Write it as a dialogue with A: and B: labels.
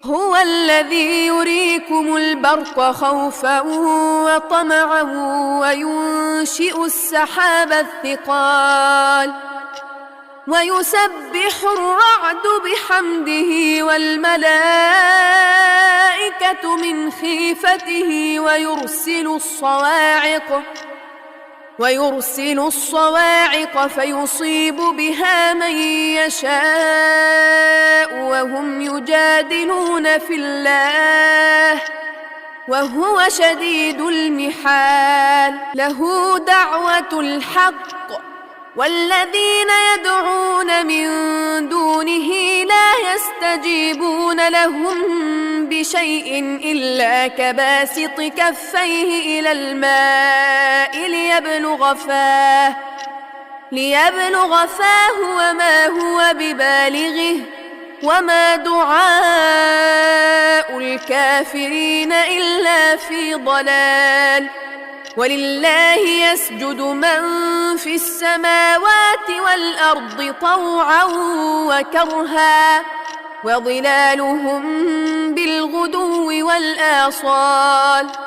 A: هو الذي يريكم البرق خوفا وطمعا وينشئ السحاب الثقال ويسبح الرعد بحمده والملائكة من خيفته ويرسل الصواعق فيصيب بها من يشاء وهم يجادلون في الله وهو شديد المحال له دعوة الحق والذين يدعون من دونه لا يستجيبون لهم بشيء إلا كباسط كفيه إلى الماء ليبلغ فاه وما هو ببالغه وما دعاء الكافرين إلا في ضلال ولله يسجد من في السماوات والأرض طوعا وكرها وظلالهم بالغدو والآصال